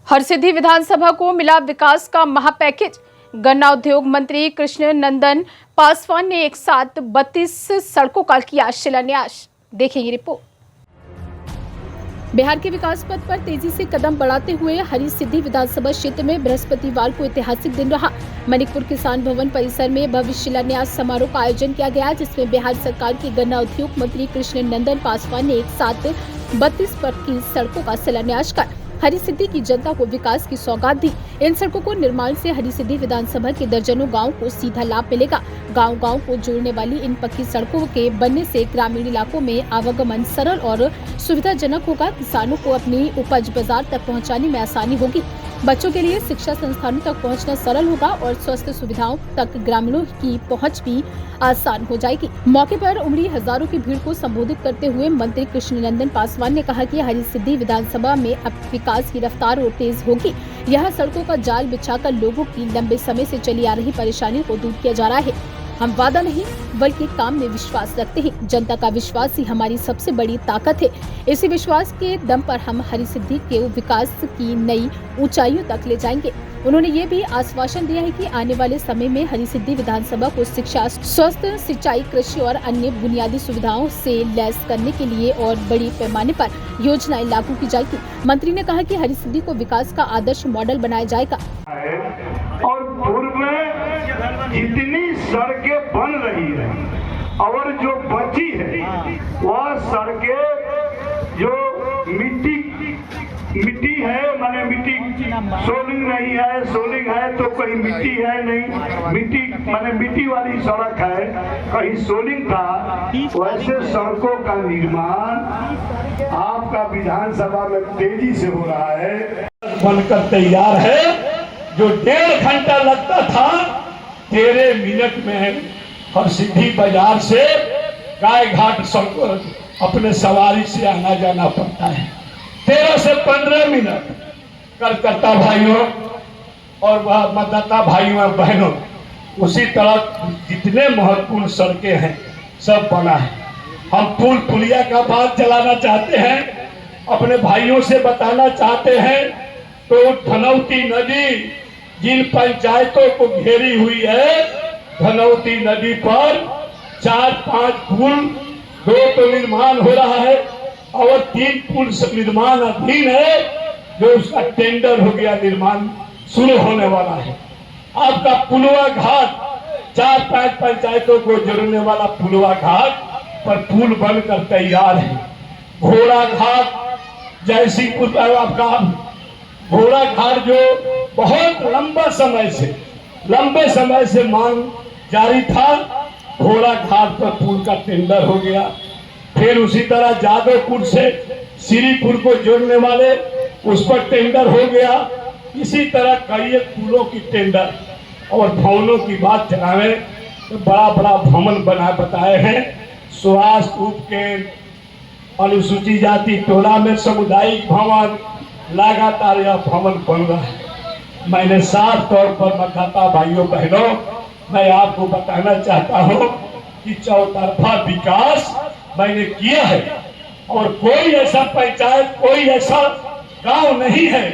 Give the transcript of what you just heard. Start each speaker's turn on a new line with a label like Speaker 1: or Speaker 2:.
Speaker 1: हरसिद्धि विधानसभा को मिला विकास का महापैकेज। गन्ना उद्योग मंत्री कृष्ण नंदन पासवान ने एक साथ 32 सड़कों का किया शिलान्यास। देखेंगे रिपोर्ट। बिहार के विकास पथ पर तेजी से कदम बढ़ाते हुए हरसिद्धि विधानसभा क्षेत्र में बृहस्पतिवार को ऐतिहासिक दिन रहा। मणिपुर किसान भवन परिसर में भव्य शिलान्यास समारोह का आयोजन किया गया, जिसमें बिहार सरकार के गन्ना उद्योग मंत्री कृष्ण नंदन पासवान ने एक साथ 32 पक्की सड़कों का शिलान्यास कर हरसिद्धि की जनता को विकास की सौगात दी। इन सड़कों को निर्माण से हरसिद्धि विधानसभा के दर्जनों गांव को सीधा लाभ मिलेगा। गांव-गांव को जोड़ने वाली इन पक्की सड़कों के बनने से ग्रामीण इलाकों में आवागमन सरल और सुविधाजनक होगा। किसानों को अपनी उपज बाजार तक पहुंचाने में आसानी होगी। बच्चों के लिए शिक्षा संस्थानों तक पहुंचना सरल होगा और स्वास्थ्य सुविधाओं तक ग्रामीणों की पहुंच भी आसान हो जाएगी। मौके पर उमड़ी हजारों की भीड़ को संबोधित करते हुए मंत्री कृष्ण नंदन पासवान ने कहा कि हरसिद्धि विधानसभा में अब विकास की रफ्तार और तेज होगी। यह सड़कों का जाल बिछाकर लोगों की लंबे समय से चली आ रही परेशानी को दूर किया जा रहा है। हम वादा नहीं बल्कि काम में विश्वास रखते हैं। जनता का विश्वास ही हमारी सबसे बड़ी ताकत है। इसी विश्वास के दम पर हम हरसिद्धि के विकास की नई ऊंचाइयों तक ले जाएंगे। उन्होंने ये भी आश्वासन दिया है कि आने वाले समय में हरसिद्धि विधानसभा को शिक्षा, स्वास्थ्य, सिंचाई, कृषि और अन्य बुनियादी सुविधाओं से लैस करने के लिए और बड़ी पैमाने पर योजनाएं लागू की जाएगी। मंत्री ने कहा कि हरसिद्धि को विकास का आदर्श मॉडल बनाया जाएगा।
Speaker 2: और पूर्व में जितनी सड़कें बन रही है और जो बची है वह सड़कें जो मिट्टी है, माने मिट्टी सोलिंग नहीं है, सोलिंग है तो कहीं मिट्टी है नहीं, मिट्टी माने मिट्टी वाली सड़क है, कहीं सोलिंग था। वैसे सड़कों का निर्माण आपका विधानसभा में तेजी से हो रहा है, बनकर तैयार है। जो 1.5 घंटा लगता था 13 मिनट में हरसिद्धि बाजार से गाय घाट अपने सवारी से आना जाना पड़ता है। 13 से 15 मिनट। कार्यकर्ता भाइयों और मतदाता भाइयों बहनों, उसी तरह जितने महत्वपूर्ण सड़कें हैं सब बना है। हम पुल पुलिया का बात चलाना चाहते हैं, अपने भाइयों से बताना चाहते हैं। तो धनौती नदी जिन पंचायतों को घेरी हुई है, धनौती नदी पर 4-5 पुल, 2 तो निर्माण हो रहा है और 3 पुल निर्माण अधीन है, जो उसका टेंडर हो गया, निर्माण शुरू होने वाला है। आपका पुलवा घाट 4-5 पंचायतों को जोड़ने वाला पुलवा घाट पर पुल बनकर तैयार है। घोड़ा घाट जयसिंहपुर आपका घोड़ा घाट जो बहुत लंबे समय से मांग जारी था, घोड़ा घाट पर पुल का टेंडर हो गया। फिर उसी तरह जादवपुर से श्रीपुर को जोड़ने वाले उस पर टेंडर हो गया। इसी तरह कई पुलों की टेंडर और भवनों की बात चलावे तो बड़ा भवन बताए हैं। स्वास्थ्य उपकेंद्र, अनुसूचित जाति टोला में सामुदायिक भवन, लगातार यह भवन बन रहा है। मैंने साफ तौर पर मतदाता भाइयों बहनों, मैं आपको बताना चाहता हूं कि चौतरफा विकास मैंने किया है और कोई ऐसा पंचायत, कोई ऐसा गांव नहीं है